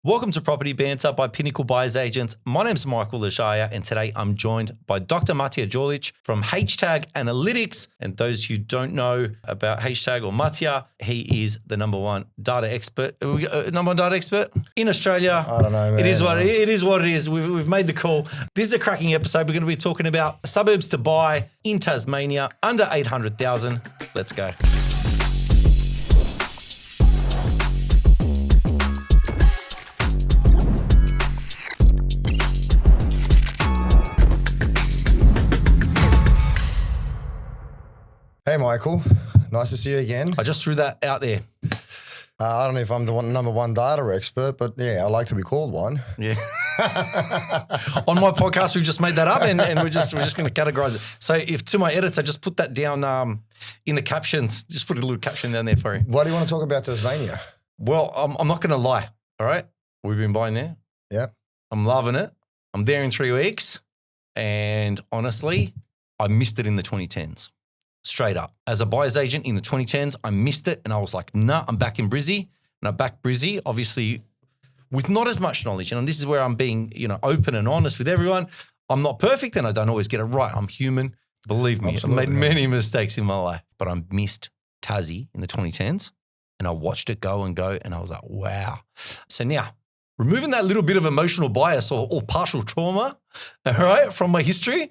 Welcome to Property Banter by Pinnacle Buyers Agents. My name's Michael Ležaja, and today I'm joined by Dr. Matija Djolic from HtAG Analytics. And those who don't know about HtAG or Matija, he is the number one data expert. Number one data expert in Australia. I don't know, man. It is what it is. We've made the call. This is a cracking episode. We're going to be talking about suburbs to buy in Tasmania under 800,000. Let's go. Hey, Michael. Nice to see you again. I just threw that out there. I don't know if I'm the number one data expert, but yeah, I like to be called one. Yeah. On my podcast, we've just made that up, and we're just going to categorize it. So if to my editor, just put that down in the captions. Just put a little caption down there for you. Why do you want to talk about Tasmania? Well, I'm not going to lie. All right, we've been buying there. Yeah, I'm loving it. I'm there in 3 weeks, and honestly, I missed it in the 2010s. Straight up. As a buyer's agent in the 2010s, I missed it and I was like, nah, I'm back in Brizzy. And I backed Brizzy, obviously, with not as much knowledge. And this is where I'm being, open and honest with everyone. I'm not perfect and I don't always get it right. I'm human. Believe me, Absolutely. I've made many mistakes in my life. But I missed Tassie in the 2010s and I watched it go and I was like, wow. So now, removing that little bit of emotional bias or partial trauma, all right, from my history,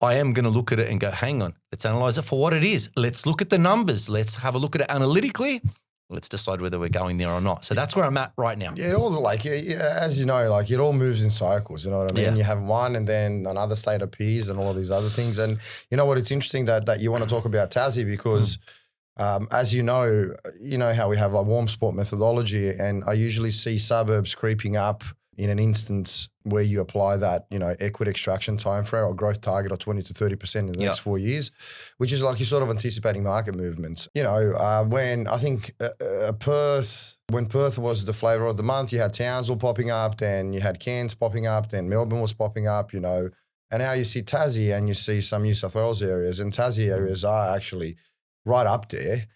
I am going to look at it and go, hang on, let's analyze it for what it is. Let's look at the numbers. Let's have a look at it analytically. Let's decide whether we're going there or not. So that's where I'm at right now. Yeah, it all as you know, it all moves in cycles. You know what I mean? Yeah. You have one, and then another state appears, and all of these other things. And you know what? It's interesting that you want to talk about Tassie because, as you know how we have a warm spot methodology, and I usually see suburbs creeping up in an instance where you apply that, equity extraction timeframe or growth target of 20 to 30% in the next 4 years, which is like you're sort of anticipating market movements. When I think when Perth was the flavour of the month, you had Townsville popping up, then you had Cairns popping up, then Melbourne was popping up, and now you see Tassie and you see some New South Wales areas, and Tassie areas are actually right up there.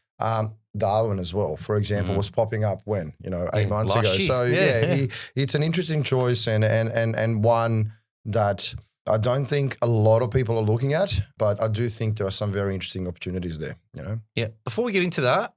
Darwin as well, for example, was popping up when, 8 months ago. Year. So it's an interesting choice and one that I don't think a lot of people are looking at, but I do think there are some very interesting opportunities there, Yeah. Before we get into that,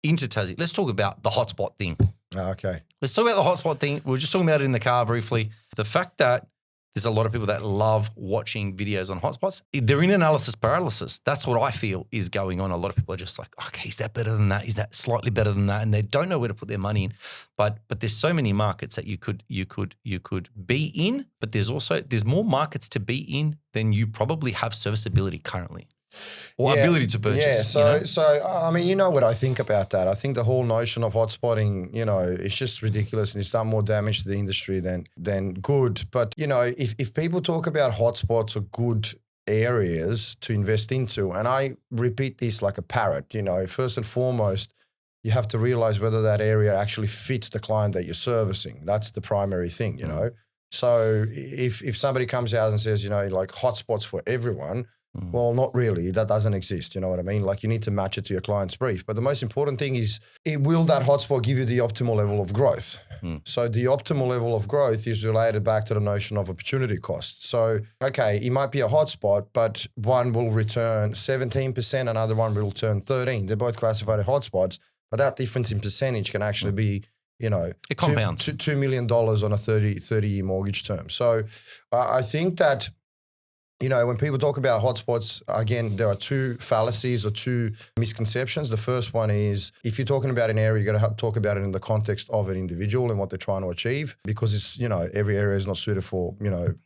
into Tassie, let's talk about the hotspot thing. Okay. Let's talk about the hotspot thing. We were just talking about it in the car briefly. The fact that there's a lot of people that love watching videos on hotspots. They're in analysis paralysis. That's what I feel is going on. A lot of people are just like, okay, is that better than that? Is that slightly better than that? And they don't know where to put their money in. But there's so many markets that you could be in, but there's more markets to be in than you probably have serviceability currently. Or ability to purchase. Yeah, so I mean, you know what I think about that. I think the whole notion of hotspotting, it's just ridiculous and it's done more damage to the industry than good. But, if people talk about hotspots or good areas to invest into, and I repeat this like a parrot, first and foremost, you have to realize whether that area actually fits the client that you're servicing. That's the primary thing, So if somebody comes out and says, like hotspots for everyone, well, not really. That doesn't exist. You know what I mean? Like you need to match it to your client's brief. But the most important thing is, will that hotspot give you the optimal level of growth? So the optimal level of growth is related back to the notion of opportunity cost. So, okay, it might be a hotspot, but one will return 17%, another one will return 13%. They're both classified as hotspots, but that difference in percentage can actually be, it compounds. $2 million on a 30-year mortgage term. So I think that, when people talk about hotspots, again, there are two fallacies or two misconceptions. The first one is if you're talking about an area, you got to talk about it in the context of an individual and what they're trying to achieve because it's, every area is not suited for,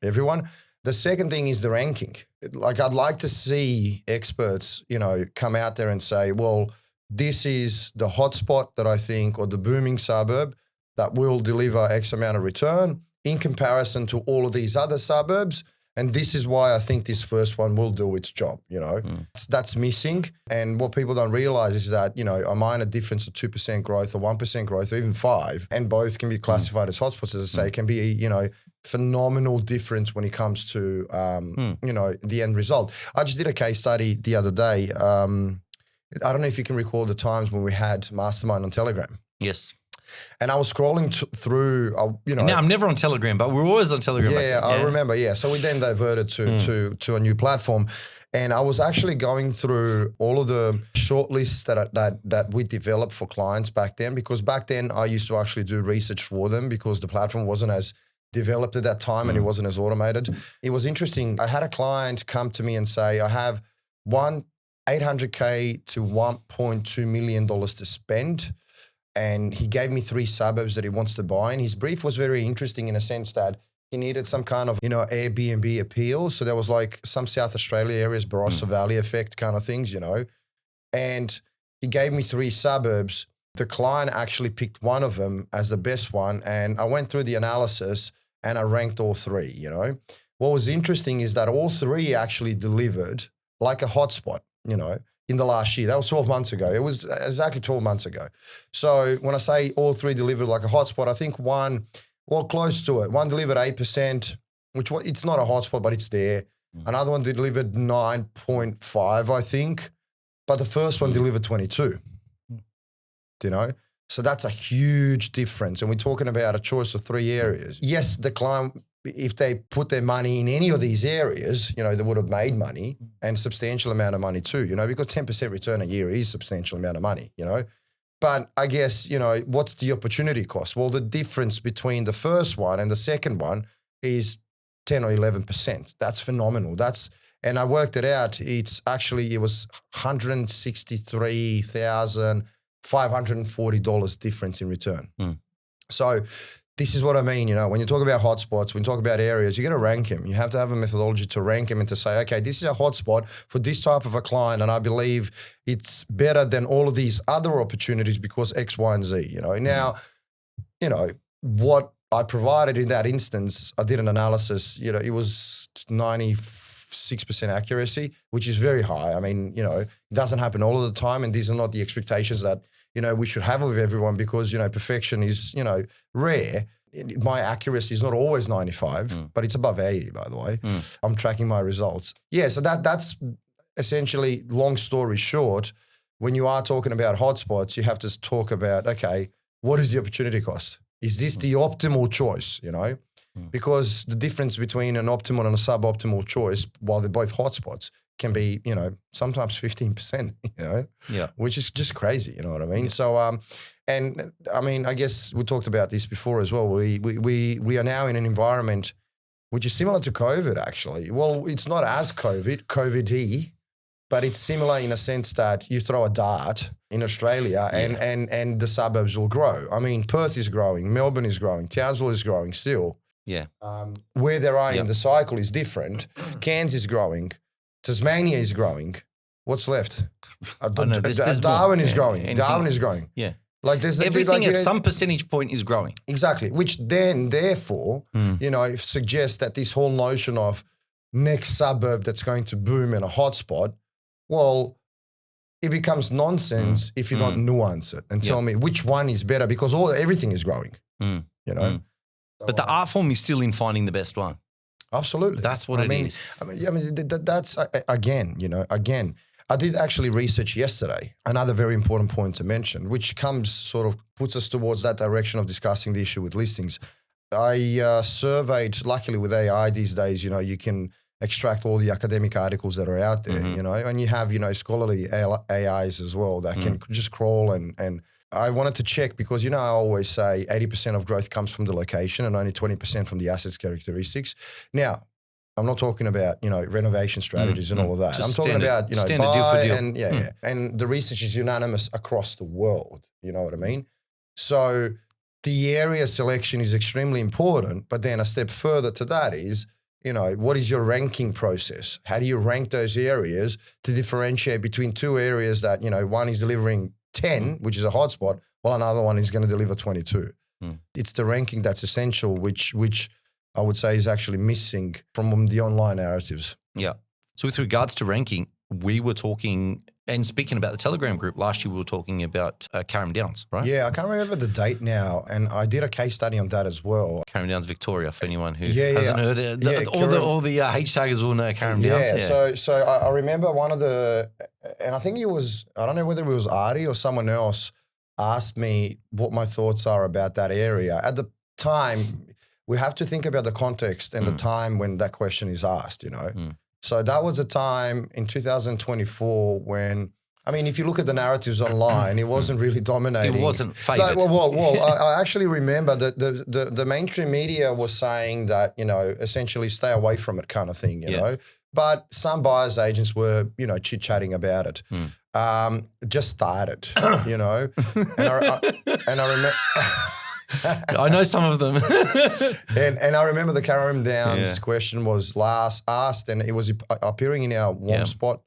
everyone. The second thing is the ranking. Like I'd like to see experts, come out there and say, well, this is the hotspot that I think, or the booming suburb that will deliver X amount of return in comparison to all of these other suburbs. And this is why I think this first one will do its job, That's missing. And what people don't realize is that, a minor difference of 2% growth or 1% growth or even 5%, and both can be classified as hotspots, as I say, can be, phenomenal difference when it comes to, the end result. I just did a case study the other day. I don't know if you can recall the times when we had Mastermind on Telegram. Yes. And I was scrolling through, Now I'm never on Telegram, but we're always on Telegram. Yeah, I remember. Yeah. So we then diverted to a new platform. And I was actually going through all of the shortlists that we developed for clients back then, because back then I used to actually do research for them because the platform wasn't as developed at that time and it wasn't as automated. It was interesting. I had a client come to me and say, I have $800K to $1.2 million to spend. And he gave me 3 suburbs that he wants to buy. And his brief was very interesting in a sense that he needed some kind of, Airbnb appeal. So there was like some South Australia areas, Barossa Valley effect kind of things, And he gave me 3 suburbs. The client actually picked one of them as the best one. And I went through the analysis and I ranked all 3, What was interesting is that all 3 actually delivered like a hotspot, in the last year. That was 12 months ago. It was exactly 12 months ago. So when I say all 3 delivered like a hotspot, I think one, close to it. One delivered 8%, which it's not a hotspot, but it's there. Another one delivered 9.5, I think. But the first one delivered 22, So that's a huge difference. And we're talking about a choice of 3 areas. Yes, the client, if they put their money in any of these areas, they would have made money and substantial amount of money too, because 10% return a year is substantial amount of money, But I guess, what's the opportunity cost? Well, the difference between the first one and the second one is 10 or 11%. That's phenomenal. And I worked it out. It was $163,540 difference in return. So this is what I mean, when you talk about hotspots, when you talk about areas, you got to rank them. You have to have a methodology to rank them and to say, okay, this is a hotspot for this type of a client, and I believe it's better than all of these other opportunities because X, Y, and Z. Now, what I provided in that instance, I did an analysis. It was 96% accuracy, which is very high. I mean, it doesn't happen all of the time, and these are not the expectations that we should have with everyone because, perfection is, rare. My accuracy is not always 95, but it's above 80, by the way. I'm tracking my results. Yeah, so that's essentially, long story short, when you are talking about hotspots, you have to talk about, okay, what is the opportunity cost? Is this the optimal choice, Because the difference between an optimal and a suboptimal choice, while they're both hotspots, can be, sometimes 15%, which is just crazy, you know what I mean? Yeah. So, and I mean, I guess we talked about this before as well. We are now in an environment which is similar to COVID, actually. Well, it's not as COVID-y, but it's similar in a sense that you throw a dart in Australia and the suburbs will grow. I mean, Perth is growing, Melbourne is growing, Townsville is growing still. Yeah. Where they are in the cycle is different. Cairns is growing. Tasmania is growing. What's left? Darwin is growing. Darwin is growing. Yeah. Like there's everything at some percentage point is growing. Exactly. Which then, therefore, suggests that this whole notion of next suburb that's going to boom in a hotspot, well, it becomes nonsense if you don't nuance it and tell me which one is better because everything is growing. But the art form is still in finding the best one. Absolutely. That's what it is. That's, again, I did actually research yesterday, another very important point to mention, which puts us towards that direction of discussing the issue with listings. I surveyed, luckily with AI these days, you can extract all the academic articles that are out there, and you have, scholarly AIs as well that can just crawl and I wanted to check because, I always say 80% of growth comes from the location and only 20% from the assets characteristics. Now, I'm not talking about, renovation strategies and all of that. Just I'm talking about, buy deal for deal. And the research is unanimous across the world. You know what I mean? So the area selection is extremely important, but then a step further to that is, what is your ranking process? How do you rank those areas to differentiate between two areas that, one is delivering 10, which is a hotspot, while another one is going to deliver 22. It's the ranking that's essential, which I would say is actually missing from the online narratives. Yeah. So with regards to ranking, we were talking, and speaking about the Telegram group, last year we were talking about Carrum Downs, right? Yeah, I can't remember the date now, and I did a case study on that as well. Carrum Downs, Victoria, for anyone who hasn't heard it. All the HtAGers will know Carrum Downs. Yeah, so I remember one of the, and I think it was, I don't know whether it was Artie or someone else, asked me what my thoughts are about that area. At the time, we have to think about the context and the time when that question is asked, you know. So that was a time in 2024 when, I mean, if you look at the narratives online, it wasn't really dominating. It wasn't favoured. I actually remember that the mainstream media was saying that, you know, essentially stay away from it kind of thing, you know. But some buyers agents were, you know, chit-chatting about it. Just started, you know. And I remember... I know some of them. and I remember the Karim Downs question was last asked, and it was appearing in our warm spot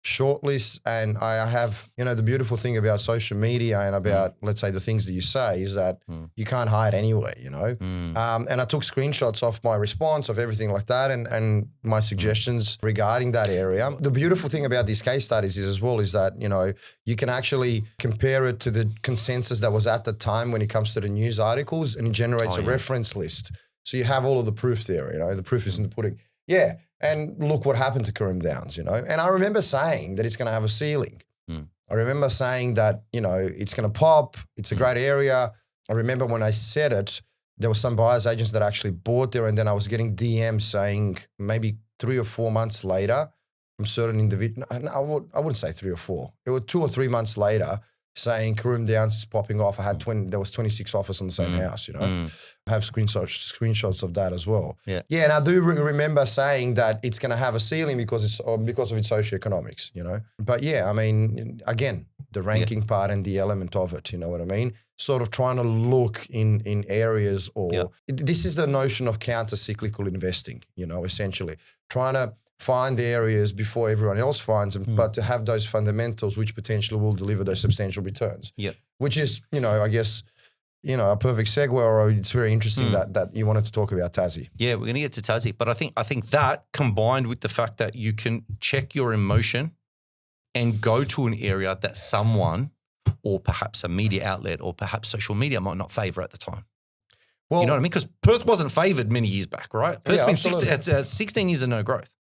shortlist. And I have, you know, the beautiful thing about social media and about, let's say, the things that you say is that you can't hide anywhere, you know. And I took screenshots of my response, of everything like that, and my suggestions regarding that area. The beautiful thing about these case studies is as well is that, you know, you can actually compare it to the consensus that was at the time when it comes to the news articles, and it generates a reference list. So you have all of the proof there, you know, the proof is in the pudding. Yeah. And look what happened to Karim Downs, you know. And I remember saying that it's going to have a ceiling. I remember saying that, you know, it's going to pop. It's a great area. I remember when I said it, there were some buyers agents that actually bought there, and then I was getting DMs saying maybe 3 or 4 months later from certain individuals. I wouldn't say 3 or 4. It was 2 or 3 months later saying Karim Downs is popping off. I had there was 26 offers on the same house, you know. I have screenshots of that as well. Yeah, and I do remember saying that it's going to have a ceiling because of its socioeconomics, you know. But yeah, I mean, again, the ranking part and the element of it, you know what I mean? Sort of trying to look in areas or this is the notion of counter-cyclical investing, you know, essentially. Trying to find the areas before everyone else finds them, but to have those fundamentals which potentially will deliver those substantial returns. Yeah. Which is, you know, I guess, you know, a perfect segue, or it's very interesting that you wanted to talk about Tassie. Yeah, we're going to get to Tassie. But I think that combined with the fact that you can check your emotion and go to an area that someone or perhaps a media outlet or perhaps social media might not favour at the time. Well, you know what I mean? Because Perth wasn't favoured many years back, right? Perth's been 16 years of no growth.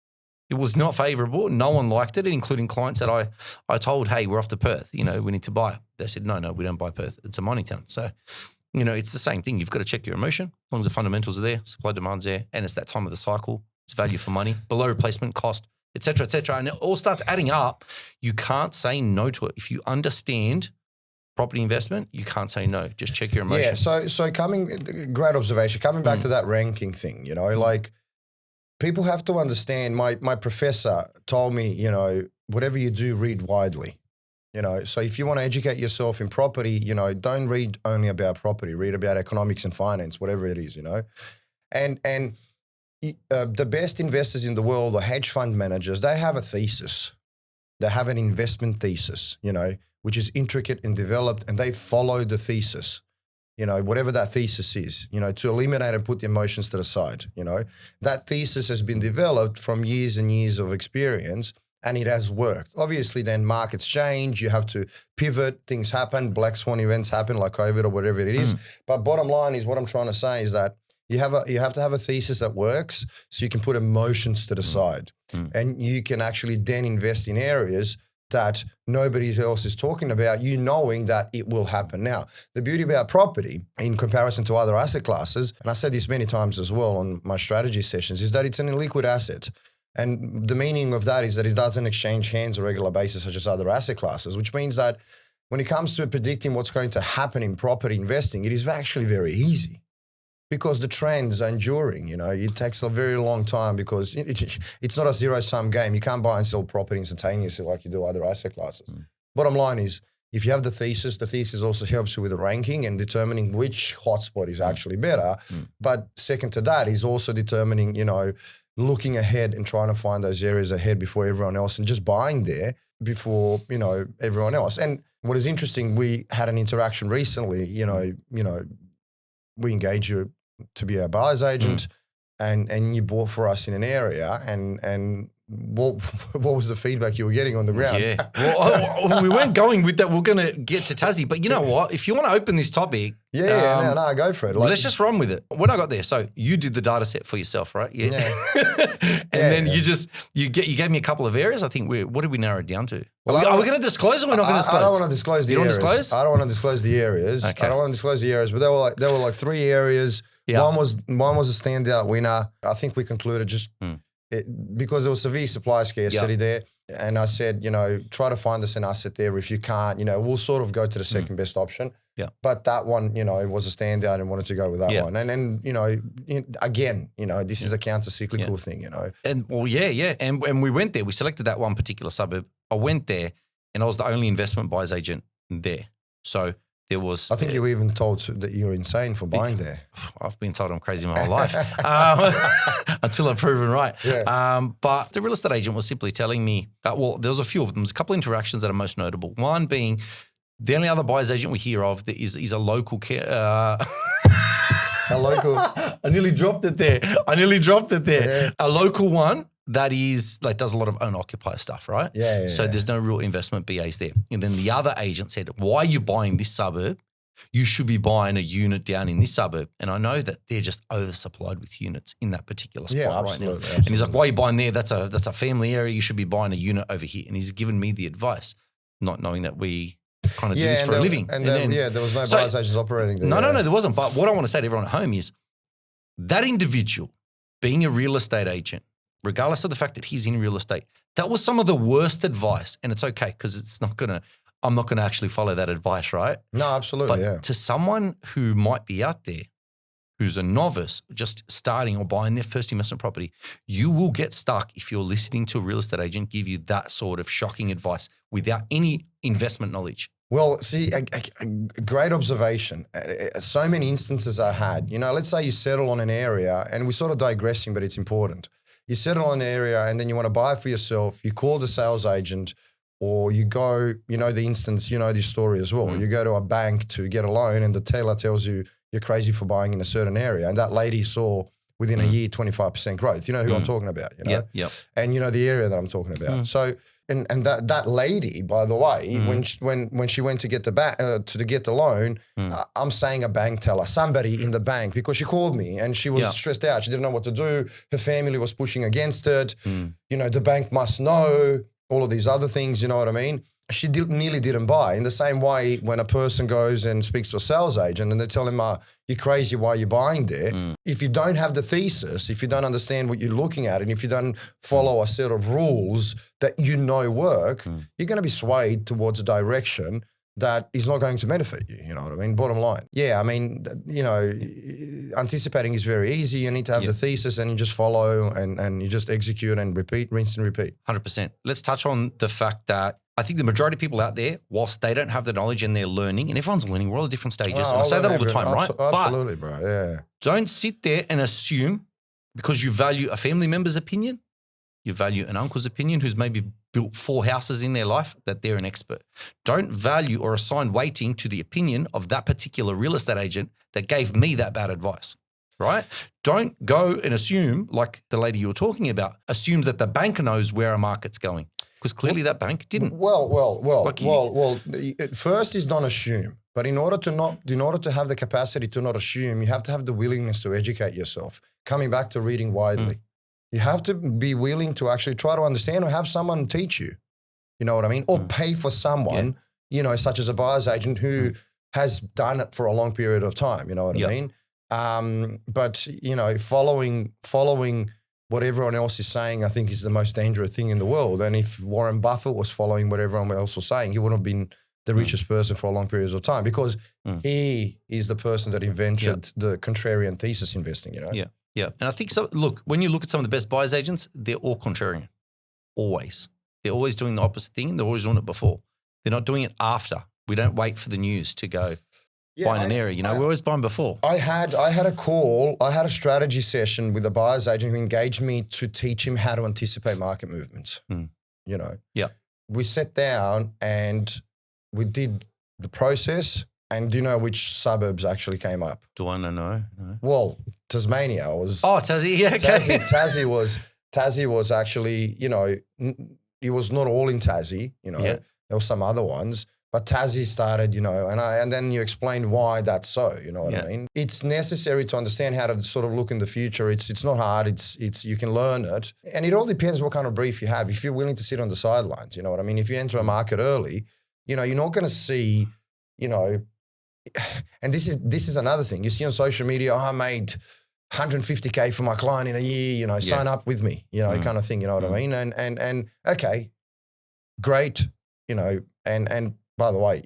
It was not favourable. No one liked it, including clients that I told, hey, we're off to Perth. You know, we need to buy. They said, no, we don't buy Perth. It's a mining town. So, you know, it's the same thing. You've got to check your emotion. As long as the fundamentals are there, supply demand's there, and it's that time of the cycle. It's value for money, below replacement cost, et cetera, and it all starts adding up. You can't say no to it. If you understand property investment, you can't say no. Just check your emotion. Yeah, so great observation. Coming back to that ranking thing, you know, like, people have to understand, my professor told me, you know, whatever you do, read widely. You know, so if you want to educate yourself in property, you know, don't read only about property, read about economics and finance, whatever it is, you know. And the best investors in the world, or hedge fund managers, they have a thesis. They have an investment thesis, you know, which is intricate and developed, and they follow the thesis. You know, whatever that thesis is, you know, to eliminate and put the emotions to the side, you know. That thesis has been developed from years and years of experience, and it has worked. Obviously, then markets change, you have to pivot, things happen, black swan events happen like COVID or whatever it is. But bottom line is, what I'm trying to say is that you have to have a thesis that works so you can put emotions to the side. And you can actually then invest in areas that nobody else is talking about, you knowing that it will happen. Now, the beauty about property in comparison to other asset classes, and I said this many times as well on my strategy sessions, is that it's an illiquid asset. And the meaning of that is that it doesn't exchange hands on a regular basis such as other asset classes, which means that when it comes to predicting what's going to happen in property investing, it is actually very easy. Because the trends are enduring, you know, it takes a very long time because it's not a zero-sum game. You can't buy and sell property instantaneously like you do other asset classes. Bottom line is, if you have the thesis also helps you with the ranking and determining which hotspot is actually better. But second to that is also determining, you know, looking ahead and trying to find those areas ahead before everyone else and just buying there before, you know, everyone else. And what is interesting, we had an interaction recently, you know, we engage you to be our buyer's agent and you bought for us in an area and what was the feedback you were getting on the ground? Yeah. Well, we weren't going with that. We're going to get to Tassie. But you know what? If you want to open this topic. No, go for it. Let's just run with it. When I got there, so you did the data set for yourself, right? Yeah. And then you gave me a couple of areas. I think what did we narrow it down to? Well, are we going to disclose or we're not going to disclose? I don't want to disclose the areas. Disclose? I don't want to disclose the areas. Okay. I don't want to disclose the areas, but there were like 3 areas. Yeah. One was a standout winner. I think we concluded because there was severe supply scarcity there. And I said, try to find us an asset there. If you can't, we'll sort of go to the second best option. Yeah. But that one, was a standout and wanted to go with that one. And then, again, this is a counter-cyclical thing, And And we went there. We selected that one particular suburb. I went there and I was the only investment buyer's agent there. So there was. I think you were even told that you're insane for buying there. I've been told I'm crazy my whole life until I'm proven right. Yeah. But the real estate agent was simply telling me, there was a few of them. There's a couple of interactions that are most notable. One being the only other buyer's agent we hear of that is a local. A local. I nearly dropped it there. Yeah. A local one that is does a lot of own occupier stuff, right? Yeah. So there's no real investment BAs there. And then the other agent said, why are you buying this suburb? You should be buying a unit down in this suburb. And I know that they're just oversupplied with units in that particular spot right now. Absolutely. And he's like, why are you buying there? That's a family area. You should be buying a unit over here. And he's given me the advice, not knowing that we kind of do this for a living. And then, there was no buyer's agents operating there. No, there wasn't. But what I want to say to everyone at home is that individual being a real estate agent, regardless of the fact that he's in real estate, that was some of the worst advice. And it's okay because I'm not going to actually follow that advice, right? No, absolutely, But to someone who might be out there, who's a novice, just starting or buying their first investment property, you will get stuck if you're listening to a real estate agent give you that sort of shocking advice without any investment knowledge. Well, see, a great observation. So many instances I had, let's say you settle on an area, and we're sort of digressing, but it's important. You settle on an area and then you want to buy it for yourself. You call the sales agent or you go, the instance, this story as well. You go to a bank to get a loan and the teller tells you you're crazy for buying in a certain area. And that lady saw within a year 25% growth. You know who I'm talking about, Yep. And the area that I'm talking about. So and that lady, by the way, when she went to get the loan, I'm saying a bank teller, somebody in the bank, because she called me and she was stressed out. She didn't know what to do. Her family was pushing against it. The bank must know, all of these other things, you know what I mean? She nearly didn't buy. In the same way, when a person goes and speaks to a sales agent and they tell him, you're crazy, why are you buying there? If you don't have the thesis, if you don't understand what you're looking at, and if you don't follow a set of rules that work, you're going to be swayed towards a direction that is not going to benefit you, you know what I mean? Bottom line. Yeah, I mean, anticipating is very easy. You need to have the thesis and you just follow and you just execute and repeat, rinse and repeat. 100%. Let's touch on the fact that I think the majority of people out there, whilst they don't have the knowledge and they're learning, and everyone's learning, we're all at different stages. And I say that all the time, right? Absolutely, bro. Yeah. Don't sit there and assume because you value a family member's opinion, you value an uncle's opinion who's maybe built 4 houses in their life, that they're an expert. Don't value or assign weighting to the opinion of that particular real estate agent that gave me that bad advice, right? Don't go and assume, like the lady you were talking about, assumes that the banker knows where a market's going. Because clearly that bank didn't. First is don't assume. But in order to have the capacity to not assume, you have to have the willingness to educate yourself. Coming back to reading widely. You have to be willing to actually try to understand or have someone teach you. You know what I mean? Or pay for someone, such as a buyer's agent who has done it for a long period of time. You know what I mean? But following what everyone else is saying, I think is the most dangerous thing in the world. And if Warren Buffett was following what everyone else was saying, he wouldn't have been the richest person for a long period of time because he is the person that invented the contrarian thesis investing, Yeah. And I think so. Look, when you look at some of the best buyers agents, they're all contrarian. Always. They're always doing the opposite thing. They're always doing it before. They're not doing it after. We don't wait for the news to go buy in an area. We're always buying before. I had a strategy session with a buyer's agent who engaged me to teach him how to anticipate market movements. Yeah. We sat down and we did the process. And do you know which suburbs actually came up? Do I know? No. Well, Tasmania was. Oh, Tassie. Yeah, okay. Tassie Tassie was actually, it was not all in Tassie, there were some other ones, but Tassie started, and then you explained why that's so, you know what I mean? It's necessary to understand how to sort of look in the future. It's not hard. It's you can learn it. And it all depends what kind of brief you have. If you're willing to sit on the sidelines, you know what I mean? If you enter a market early, you're not going to see, and this is another thing. You see on social media, I made 150K for my client in a year, sign up with me, kind of thing, you know what I mean? And okay, great, and by the way,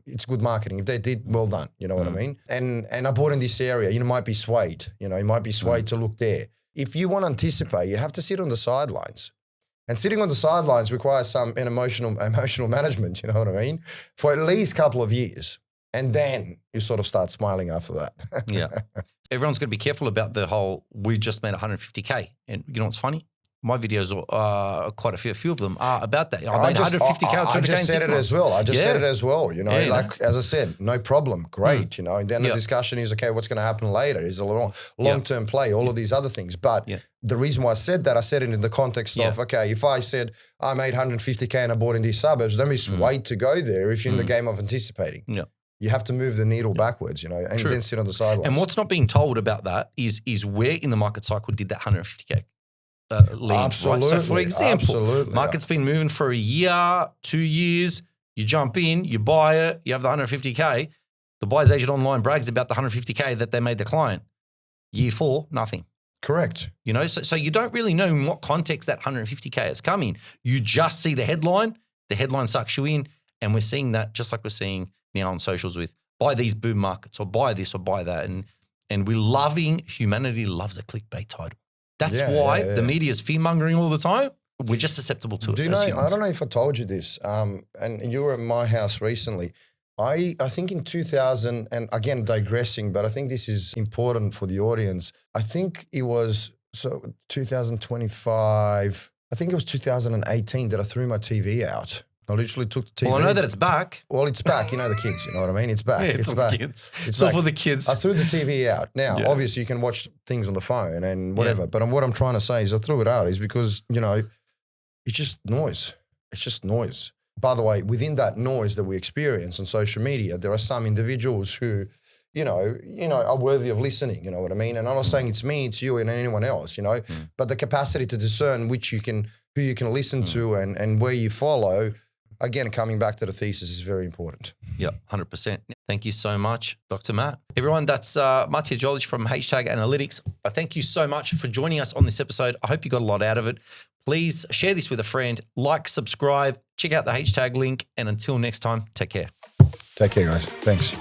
it's good marketing. If they did, well done, you know what I mean? And I bought in this area, you might be swayed, you might be swayed to look there. If you want to anticipate, you have to sit on the sidelines. And sitting on the sidelines requires an emotional management, you know what I mean? For at least a couple of years. And then you sort of start smiling after that. Yeah. Everyone's got to be careful about the whole, we just made 150K. And you know what's funny? My videos, quite a few of them are about that. I made 150K or 200K I just said it as well. Like, as I said, no problem. Great, And then the discussion is, okay, what's going to happen later? Is a long-term play, all of these other things. But the reason why I said that, I said it in the context of, okay, if I said I made 150K and I bought in these suburbs, don't be swayed to go there if you're in the game of anticipating. Yeah. You have to move the needle backwards, and then sit on the sidelines. And what's not being told about that is where in the market cycle did that 150K land, absolutely, right? So for example, market's been moving for a year, 2 years, you jump in, you buy it, you have the 150K, the buyer's agent online brags about the 150K that they made the client. Year 4, nothing. Correct. So you don't really know in what context that 150K has come in. You just see the headline sucks you in, and we're seeing that just like we're seeing now on socials with buy these boom markets or buy this or buy that. And humanity loves a clickbait title. That's why the media is fear-mongering all the time. We're just susceptible to it. I don't know if I told you this, and you were at my house recently. I think in 2000, and again, digressing, but I think this is important for the audience. I think it was 2025, I think it was 2018 that I threw my TV out. I literally took the TV. Well, I know that it's back. Well, it's back. The kids, you know what I mean? It's back. Yeah, it's back. It's all for the kids. I threw the TV out. Now, obviously, you can watch things on the phone and whatever. Yeah. But what I'm trying to say is I threw it out is because, it's just noise. It's just noise. By the way, within that noise that we experience on social media, there are some individuals who, are worthy of listening, you know what I mean? And I'm not saying it's me, it's you and anyone else, but the capacity to discern who you can listen to and where you follow. Again, coming back to the thesis is very important. Yeah, 100%. Thank you so much, Dr. Matt. Everyone, that's Matija Djolic from HtAG Analytics. I thank you so much for joining us on this episode. I hope you got a lot out of it. Please share this with a friend, like, subscribe, check out the HtAG link, and until next time, take care. Take care, guys. Thanks.